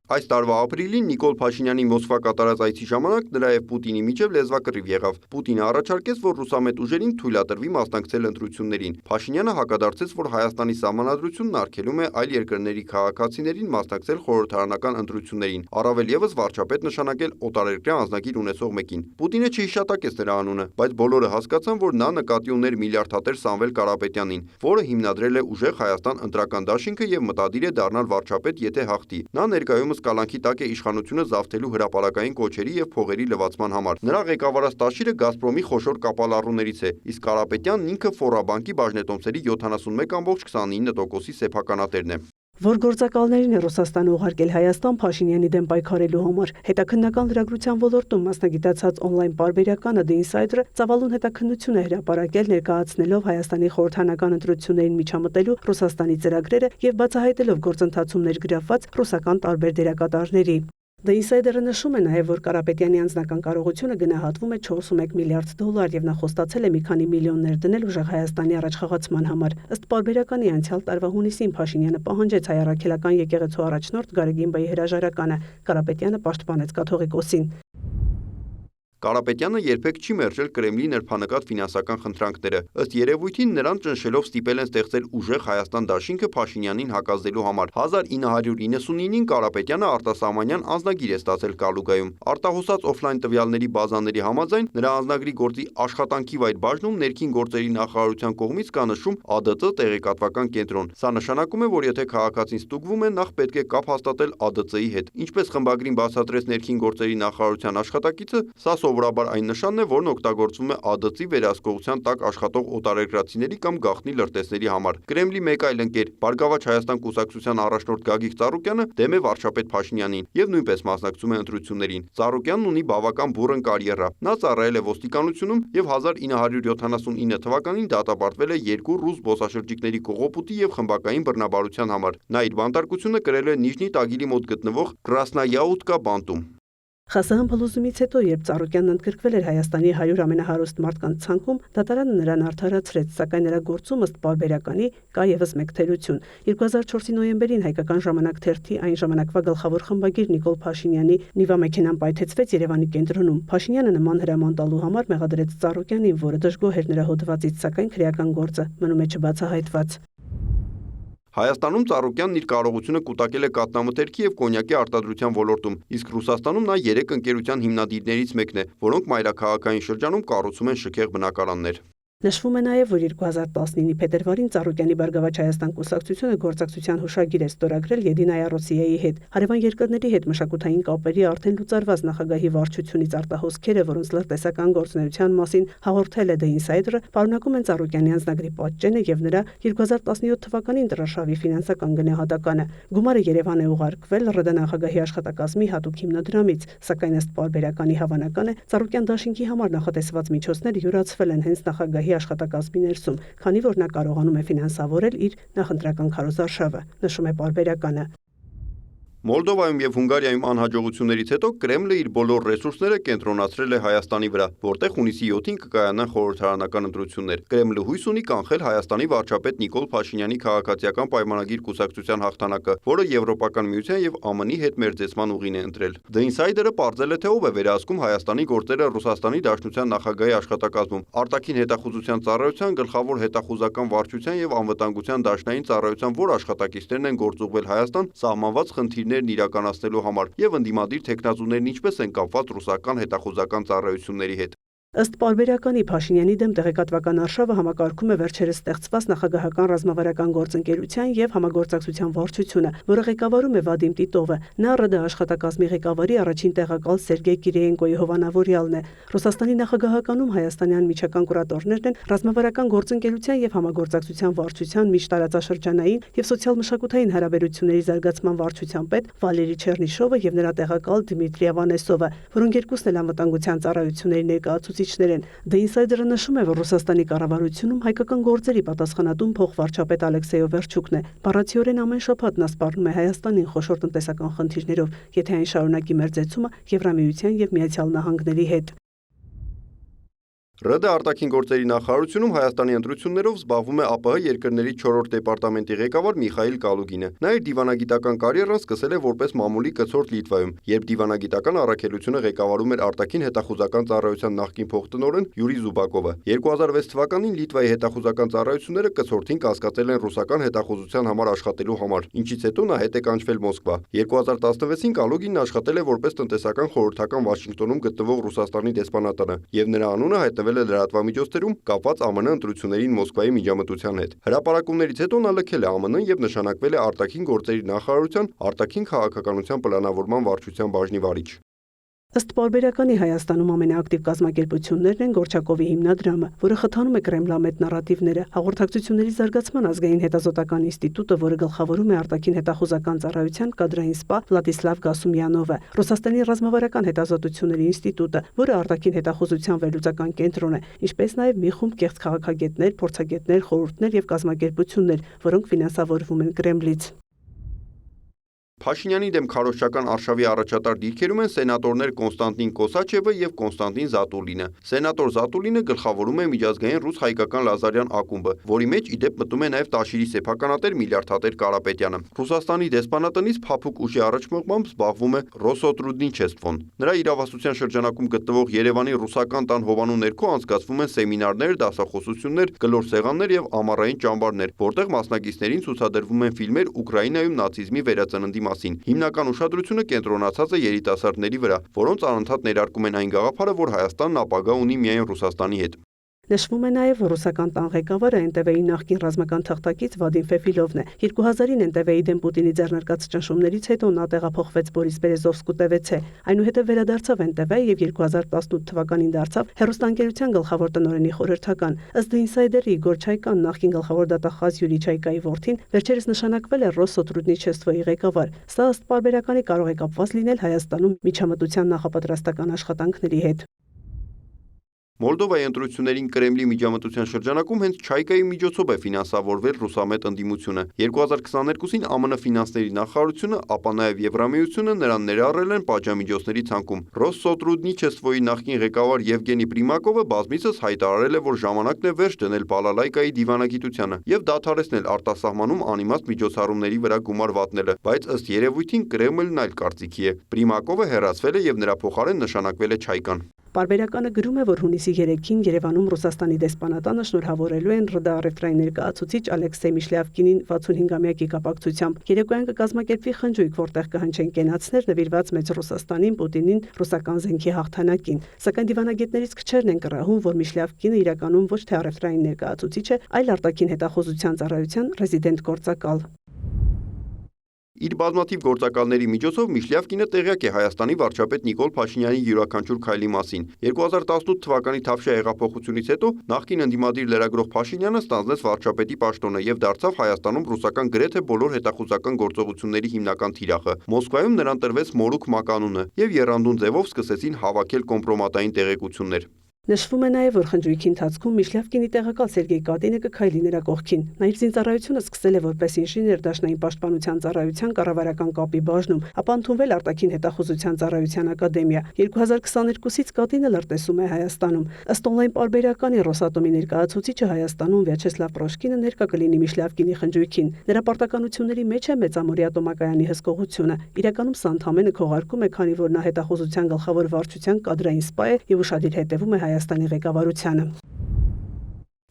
Այս տարվա ապրիլին Նիկոլ Փաշինյանի Մոսկվա կատարած այցի ժամանակ նրա եւ Պուտինի միջև լեզվակռիվ եղավ։ Պուտինը առաջարկեց, որ ռուսամետ ուժերին թույլատրվի մասնակցել ընտրություններին։ Փաշինյանը հակադարձեց, որ Հայաստանի սահմանադրությունն արգելում է այլ երկրների քաղաքացիներին մասնակցել խորհրդարանական ընտրություններին, առավել եւս վարչապետ նշանակել օտարերկրյա անձնագիր ունեցող մեկին։ Պուտինը չհիշատակեց նրա անունը, բայց բոլորը հասկացան, որ նա նկատի ուներ միլիարդատեր Սամվել Կարապետյանին, որը հիմնադրել է ուժեղ Հայաստան ընտրական դաշինքը եւ մտադիր է դառնալ վարչապետ, եթե հաղթի։ Նա ներկայումս կալանքի տակ է իշխանությունը զավթելու հրապարակային կոչերի եւ փողերի լվացման համար։ Նրա ղեկավարած Տաշիրը Գազպրոմի խոշոր կապալառուներից է, իսկ Կարապետյանն ինքը Ֆորաբանկի բաժնետոմսերի 71.29%-ի սեփականատերն է։ Որ գործակալներին է Ռուսաստանը ուղարկել Հայաստան Փաշինյանի դեմ պայքարելու համար։ Հետաքննական լրագրության ոլորտում մասնագիտացած օնլայն պարբերականը The Insider-ը ծավալուն հետաքննություն է հրապարակել ներկայացնելով Հայաստանի խորհրդարանական ընտրություններին միջամտելու Ռուսաստանի ծրագրերը եւ բացահայտելով գործընթացում ներգրավված ռուսական տարբեր դերակատարների։ The Insider-ը նշում է նաև, որ Կարապետյանի անձնական կարողությունը գնահատվում է 4.1 միլիարդ դոլար եւ նա խոստացել է մի քանի միլիոններ դնել ուժեղ Հայաստանի առաջխաղացման համար։ Ըստ պարբերականի անցյալ տարվա հունիսին Փաշինյանը պահանջեց հայ առաքելական եկեղեցու առաջնորդ Գարեգին-բեի հրաժարականը։ Կարապետյանը պաշտպանեց կաթողիկոսին։ Կարապետյանը երբեք չի մերժել Կրեմլի նրբանկատ ֆինանսական խնդրանքները։ Ըստ երևույթին նրան ճնշելով ստիպել են ստեղծել ուժեղ Հայաստան դաշինքը Փաշինյանին հակազդելու համար։ 1999-ին Կարապետյանը արտասահմանյան անձնագիր է ստացել Կալուգայում։ Արտահոսած օֆլայն տվյալների բազաների համաձայն նրա անձնագրի գործի աշխատանքի վայր բաժնում ներքին գործերի նախարարության կողմից կա նշում ԱԴԾ տեղեկատվական կենտրոն։ Սա նշանակում է, որ եթե քաղաքացին ստուգվում է, նախ պետք է կապ հաստատել ԱԴԾ-ի հետ։ Ինչպես խմբագրին բացատրեց ներքին գործերի նախարարության աշխատակիցը, սա սովորաբար այն նշանն է, որն օգտագործվում է ԱԴԾ-ի վերահսկողության տակ աշխատող օտարերկրացիների կամ գաղտնի լրտեսների համար։ Կրեմլի մեկ այլ ընկեր, Բարգավաճ Հայաստան կուսակցության առաջնորդ Գագիկ Ծառուկյանը դեմ է վարչապետ Փաշինյանին եւ նույնպես մասնակցում է ընտրություններին։ Ծառուկյանն ունի բավական բուռն կարիերա։ Նա ծառայել է ոստիկանությունում եւ 1979 թվականին դատապարտվել է 2 ռուս զբոսաշրջիկների կողոպուտի եւ խմբակային բռնաբարության համար։ Նա իր բանտարկությունը կրել է Նիժնի Տագիլի մոտ գտնվող Կրասնայաուտկա բանտում։ ԽՍՀՄ փլուզումից հետո, երբ Ծառուկյանն ընդգրկվել էր Հայաստանի 100 ամենահարուստ մարդկանց ցանկում, դատարանը նրան արդարացրեց, սակայն նրա գործում ըստ պարբերականի կա եւս մեկ թերություն։ 2004-ի նոյեմբերին հայկական ժամանակ թերթի այն ժամանակվա գլխավոր խմբագիր Նիկոլ Փաշինյանի Նիվա մեքենան պայթեցվեց Երևանի կենտրոնում։ Փաշինյանը նման հրաման տալու համար մեղադրեց Ծառուկյանին, որը դժգոհ էր նրա հոդվածից, սակայն քրեական գործը մնում է չբացահայտված։ Հայաստանում Ծառուկյանն իր կարողությունը կուտակել է կաթնամթերքի եւ կոնյակի արտադրության ոլորտում, իսկ Ռուսաստանում նա 3 ընկերության հիմնադիրներից մեկն է, որոնք մայրաքաղաքային շրջանում կառուցում են շքեղ բնակարաններ։ Նշվում է նաև, որ 2019-ի փետրվարին Ծառուկյանի Բարգավաճ Հայաստան կուսակցությունը գործակցության հուշագիր է ստորագրել Եդինայա Ռոսիայի հետ։ Հարևան երկրների հետ մշակութային կապերի արդեն լուծարված նախագահի վարչությունից արտահոսքերը, որոնց լրտեսական գործունեության մասին հաղորդել է The Insider-ը, պարունակում են Ծառուկյանի անձնագրի պատճենը եւ նրա 2017 թվականին տրաշավի ֆինանսական գնահատականը։ Գումարը Երևան է ուղարկվել ՌԴ նախագահի աշխատակազմի հատուկ հիմնադրամից, սակայն ըստ պարբերականի հավանական է Ծառուկյան դաշինքի համար նախատեսված միջոցները յուրացվել են հենց նախագահի աշխատակազմի ներսում, քանի որ նա կարողանում է ֆինանսավորել իր նախընտրական քարոզարշավը, նշում է պարբերականը։ Մոլդովայում եւ Հունգարիայում անհաջողություններից հետո Կրեմլը իր բոլոր ռեսուրսները կենտրոնացրել է Հայաստանի վրա, որտեղ հունիսի 7-ին կկայանան խորհրդարանական ընտրություններ։ Կրեմլը հույս ունի կանխել Հայաստանի վարչապետ Նիկոլ Փաշինյանի քաղաքացիական պայմանագիր կուսակցության հաղթանակը, որը Եվրոպական միության եւ ԱՄՆ-ի հետ մերձեցման ուղին է ընտրել։ The Insider-ը պարզել է, թե ով է վերահսկում Հայաստանի գործերը Ռուսաստանի Դաշնության նախագահի աշխատակազմում։ Արտաքին հետախուզության ծառայության գլխավոր հետախուզական վարչության եւ անվտանգության դաշնային ծառայության որ աշխատակիցներն են գործուղվել Հայաստան սահմանված խնդիրներ իրականացնելու համար եւ ընդդիմադիր տեխնազուներն ինչպես են կապված ռուսական հետախուզական ծառայությունների հետ։ Ըստ պարբերականի Փաշինյանի դեմ տեղեկատվական արշավը համակարգում է վերջերս ստեղծված նախագահական ռազմավարական գործընկերության եւ համագործակցության վարչությունը, որը ղեկավարում է Վադիմ Տիտովը։ Նա ՌԴ աշխատակազմի ղեկավարի առաջին տեղակալ Սերգեյ Կիրիենկոյի հովանավորյալն է։ Ռուսաստանի նախագահականում հայաստանյան միջական կուրատորներն են ռազմավարական գործընկերության եւ համագործակցության վարչության միջտարածաշրջանային եւ սոցիալ-մշակութային հարաբերությունների զարգացման վարչության պետ Վալերի Չեռնիշովը եւ նրա տեղակալ Դմիտրի Ավանեսովը, որոնք երկուսն էլ անվտանգության ծառայությունների ներկայացուցիչ The Insider-ը նշում է, որ Ռուսաստանի կառավարությունում հայկական գործերի պատասխանատուն փոխվարչապետ Ալեքսեյ Օվերչուկն է։ Բառացիորեն ամեն շաբաթ նա սպառնում է Հայաստանին խոշոր տնտեսական խնդիրներով, եթե այն շարունակի մերձեցումը Եվրամիության եւ Միացյալ Նահանգների հետ։ ՌԴ արտաքին գործերի նախարարությունում Հայաստանի ընտրություններով զբաղվում է ԱՊՀ երկրների 4-րդ դեպարտամենտի ղեկավար Միխայիլ Կալուգինը։ Նա իր դիվանագիտական կարիերան սկսել է որպես մամուլի կցորդ Լիտվայում, երբ դիվանագիտական առաքելությունը ղեկավարում էր արտաքին հետախուզական ծառայության նախկին փոխտնօրեն Յուրի Զուբակովը։ 2006 թվականին Լիտվայի հետախուզական ծառայությունները կցորդին կասկածել են ռուսական հետախուզության համար աշխատելու համար, ինչից հետո նա հետ է կանչվել Մոսկվա։ 2016-ին Կալուգինն աշխատել է որպես տնտեսական խորհրդական Վաշինգտոնում գտնվող Ռուսաստանի դեսպանատանը, եւ նրա անունը հայտնվել է լրատվամիջոցներում կապված ԱՄՆ ընտրություններին Մոսկվայի միջամտության հետ։ Հրապարակումներից հետո նա լքել է ԱՄՆ-ն եւ նշանակվել է արտաքին գործերի նախարարության արտաքին քաղաքականության պլանավորման վարչության բաժնի վարիչ։ Ըստ պարբերականի Հայաստանում ամենաակտիվ կազմակերպություններն են Գորչակովի հիմնադրամը, որը խթանում է կրեմլամետ նարատիվները, հաղորդակցությունների զարգացման ազգային հետազոտական ինստիտուտը, որը գլխավորում է արտաքին հետախուզական ծառայության կադրային սպա Վլադիսլավ Գասումյանովը, Ռուսաստանի ռազմավարական հետազոտությունների ինստիտուտը, որը արտաքին հետախուզության վերլուծական կենտրոն է, ինչպես նաև մի խումբ կեղծ քաղաքագետներ, փորձագետներ, խորհուրդներ եւ կազմակերպություններ, որոնք ֆինանսավորվում են Կրեմլից։ Փաշինյանի դեմ քարոզչական արշավի առաջատար դիրքերում են սենատորներ Կոնստանտին Կոսաչևը եւ Կոնստանտին Զատուլինը։ Սենատոր Զատուլինը գլխավորում է միջազգային ռուս-հայկական Լազարյան ակումբը, որի մեջ ի դեպ մտնում է նաև Տաշիրի սեփականատեր միլիարդատեր Կարապետյանը։ Ռուսաստանի դեսպանատնից փափուկ ուժի առաջմղմամբ զբաղվում է Ռոսոտրուդնիչեստվոն։ Նրա իրավասության շրջանակում գտնվող Երևանի ռուսական տան հովանու ներքո անցկացվում են սեմինարներ, դասախոսություններ, կլոր սեղաններ եւ ամառային ճամբարներ, որտեղ մասնակիցներին ցուցադրվում են ֆիլմեր Ուկրաինայում նացիզմի վերածննդի մասին։ Հիմնական ուշադրությունը կենտրոնացած է երիտասարդների վրա, որոնց անընդհատ ներարկում են այն գաղափարը, որ Հայաստանն ապագա ունի միայն Ռուսաստանի հետ։ Նշվում է նաև, որ ռուսական տան ղեկավարը ՆՏՎ-ի նախկին ռազմական թղթակից Վադիմ Ֆեֆիլովն է։ 2000-ին ՆՏՎ-ի դեմ Պուտինի ձեռնարկած ճնշումներից հետո նա տեղափոխվեց Բորիսպերեզովսկու ՏՎՑ, այնուհետև վերադարձավ ՆՏՎ եւ 2018 թվականին դարձավ հեռուստաընկերության գլխավոր տնօրենի խորհրդական։ Ըստ Ինսայդերի Իգոր Չայկան, նախկին գլխավոր դատախազ Յուրի Չայկայի որդին, վերջերս նշանակվել է Ռոսոտրուդնիչեստվոյի ղեկավար։ Սա ըստ պարբերականի կարող է կապված լինել Հայաստանում միջամտության նախապատրաստական աշխատանքների հետ։ Մոլդովայի ընտրություններին Կրեմլի միջամտության շրջանակում հենց Չայկայի միջոցով է ֆինանսավորվել ռուսամետ ընդդիմությունը։ 2022-ին ԱՄՆ ֆինանսների նախարարությունը, ապա նաև Եվրամիությունը նրան ներառել են պատժամիջոցների ցանկում։ Ռոսսոտրուդնիչեստվոյի նախկին ղեկավար Եվգենի Պրիմակովը բազմիցս հայտարարել է, որ ժամանակն է վերջ դնել բալալայկայի դիվանագիտությանը եւ դադարեցնել արտասահմանում անիմաստ միջոցառումների վրա գումար վատնելը, բայց ըստ երևույթին Կրեմլն այլ կարծիքի է։ Պրիմակովը հեռացվել է եւ նրա փոխարեն նշանակվել է Չայկան։ Պարբերականը գրում է, որ հունիսի 3-ին Երևանում Ռուսաստանի դեսպանատանը շնորհավորելու են ՌԴ առևտրային ներկայացուցիչ Ալեքսեյ Միշլյավկինին 65-ամյակի կապակցությամբ։ Երեկոյան կկազմակերպվի խնջույք, որտեղ կհնչեն կենացներ նվիրված մեծ Ռուսաստանին, Պուտինին, ռուսական զենքի հաղթանակին։ Սակայն դիվանագետներից քչերն են կռահում, որ Միշլյավկինը իրականում ոչ թե առևտրային ներկայացուցիչ է, այլ արտաքին հետախուզության ծառայության ռեզիդենտ գործակալ։ Իր բազմաթիվ գործակալների միջոցով Միշլյավկինը տեղյակ է Հայաստանի վարչապետ Նիկոլ Փաշինյանի յուրաքանչյուր քայլի մասին։ 2018 թվականի Թավշյա հեղափոխությունից հետո նախկին ընդդիմադիր լրագրող Փաշինյանը ստանձնեց վարչապետի պաշտոնը եւ դարձավ Հայաստանում ռուսական գրեթե բոլոր հետախուզական գործողությունների հիմնական թիրախը։ Մոսկվայում նրան տրվեց մորուք մականունը եւ եռանդուն ձևով սկսեցին հավաքել կոմպրոմատային տեղեկություններ։ Նշվում է նաև, որ խնջույքի ընթացքում Միշլյավկինի տեղակալ Սերգեյ Կատինը կքայլի նրա կողքին։ Նա իր զինծառայությունը սկսել է որպես ինժեներ դաշնային պաշտպանության ծառայության կառավարական կապի բաժնում, ապա ընդունվել արտաքին հետախուզության ծառայության ակադեմիա։ 2022-ից Կատինը լրտեսում է Հայաստանում։ Ըստ օնլայն պարբերականի Ռոսատոմի ներկայացուցիչը Հայաստանում Վյաչեսլավ Պրոշկինը ներկա կլինի Միշլյավկինի խնջույքին։ Նրա պարտականությունների մեջ է մեծամորյա ատոմակայանի հսկողությունը։ Իրականում սա ընդհանրապես քողարկում է, քանի որ նա հետախուզության գլխավոր վարչության կադրային սպա է եւ ուշադիր հետևում է Հայաստանի ղեկավարությանը։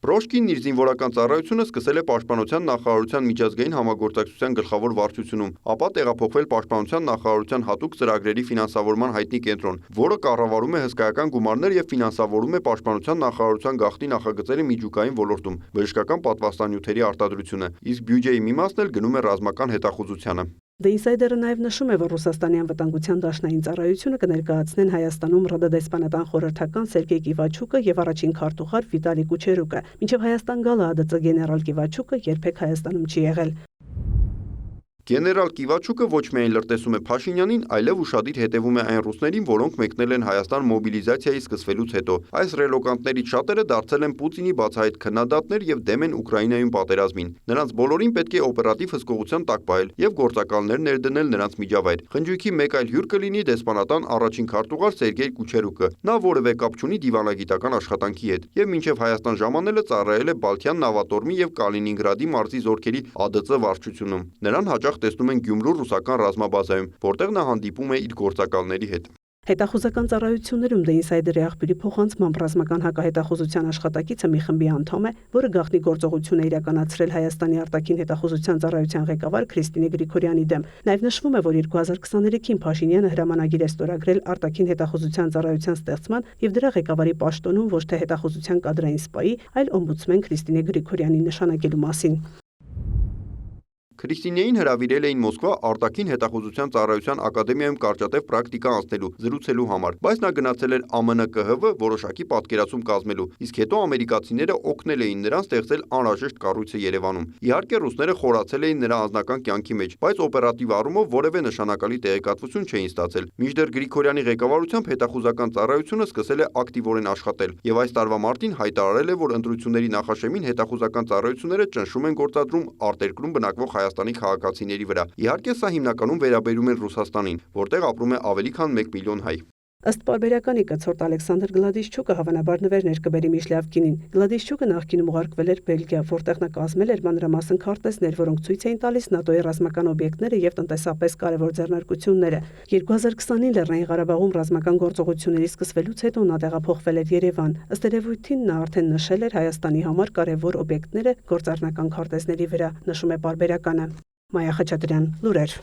Պրոշկինն իր զինվորական ծառայությունը սկսել է Պաշտպանության նախարարության միջազգային համագործակցության գլխավոր վարչությունում, ապա տեղափոխվել Պաշտպանության նախարարության հատուկ ծրագրերի ֆինանսավորման հայտնի կենտրոն, որը կառավարում է հսկայական գումարներ եւ ֆինանսավորում է Պաշտպանության նախարարության գաղտնի նախագծերի միջուկային ոլորտում, բժշկական պատվաստանյութերի արտադրությունը, իսկ բյուջեի մի մասն էլ գնում է ռազմական հետախուզությանը։ The Insider-ը նաև նշում է, որ Ռուսաստանի անվտանգության դաշնային ծառայությունը կներկայացնեն Հայաստանում ՌԴ դեսպանատան խորհրդական Սերգեյ Կիվաչուկը եւ առաջին քարտուղար Վիտալի Կուչերուկը։ Մինչև Հայաստան գալը ԱԴՑ գեներալ Կիվաչուկը երբեք Հայաստանում չի եղել։ Գեներալ Կիվաչուկը ոչ միայն լրտեսում է Փաշինյանին, այլև ուշադիր հետևում է այն ռուսներին, որոնք մեկնել են Հայաստան մոբիլիզացիայի սկսվելուց հետո։ Այս ռելոկանտներից շատերը դարձել են Պուտինի բացահայտ քննադատներ եւ դեմ են Ուկրաինայում պատերազմին։ Նրանց բոլորին պետք է օպերատիվ հսկողության տակ պահել եւ գործակալներ ներդնել նրանց միջավայր։ Խնջույքի մեկ այլ հյուր կլինի դեսպանատան առաջին քարտուղար Սերգեյ Կուչերուկը։ Նա որևէ կապ չունի դիվանագիտական աշխատանքի հետ եւ մինչեւ Հայաստան ժամանելը ծառայել է Բալթյան նավատորմի եւ Կալինինգրադի մարզի զորքերի ԱԴՑ վարչությունում։ Նրան հաճախ տեսնում են Գյումրու ռուսական ռազմաբազայում, որտեղ նա հանդիպում է իր գործակալների հետ։ Հետախուզական ծառայություններում The Insider-ի աղբյուրի փոխանցմամբ ռազմական հակահետախուզության աշխատակիցը մի խմբի անդամ է, որը գաղտնի գործողություն է իրականացրել Հայաստանի արտաքին հետախուզության ծառայության ղեկավար Քրիստինե Գրիգորյանի դեմ։ Նաև նշվում է, որ 2023-ին Փաշինյանը հրամանագիր է ստորագրել արտաքին հետախուզության ծառայության ստեղծման եւ դրա ղեկավարի պաշտոնում ոչ թե հետախուզության կադրային սպայի, այլ օմբուդսմեն Քրիստինե Գրիգորյանին նշանակելու մասին։ Քրիստինեին հրավիրել էին Մոսկվա արտաքին հետախուզության ծառայության ակադեմիայում կարճատև պրակտիկա անցնելու, զրուցելու համար, բայց նա գնացել էր ԱՄՆ ԿՀՎ որոշակի պատկերացում կազմելու, իսկ հետո ամերիկացիները օգնել էին նրան ստեղծել անհրաժեշտ կառույցը Երևանում։ Իհարկե ռուսները խորացել էին նրա անձնական կյանքի մեջ, բայց օպերատիվ առումով որևէ նշանակալի տեղեկատվություն չէին ստացել։ Մինչդեռ Գրիգորյանի ղեկավարությամբ հետախուզական ծառայությունը սկսել է ակտիվորեն աշխատել, եւ այս տարվա մարտին հայտարարել է, որ ընտրությունների նախաշեմին հետախուզական ծառայությունները ճնշում են գործադրում արտերկրում բնակվող Հայաստանի քաղաքացիների վրա։ Իհարկե սա հիմնականում վերաբերում են Ռուսաստանին, որտեղ ապրում է ավելի քան 1 միլիոն հայ։ Ըստ պարբերականի կցորդ Ալեքսանդր Գլադիշչուկը հավանաբար նվերներ կբերի Միշլյավկինին։ Գլադիշչուկը նախկինում ուղարկվել էր Բելգիա, որտեղ նա կազմել էր մանրամասն քարտեզներ, որոնք ցույց էին տալիս ՆԱՏՕ-ի ռազմական օբյեկտները եւ տնտեսապես կարևոր ձեռնարկությունները։ 2020-ին Լեռնային Ղարաբաղում ռազմական գործողությունների սկսվելուց հետո նա տեղափոխվել էր Երևան։ Ըստ երևույթին նա արդեն նշել էր Հայաստանի համար կարևոր օբյեկտները գործառնական քարտեզների վրա, նշում է պարբերականը։ Մայա Խաչատրյան, լուրեր։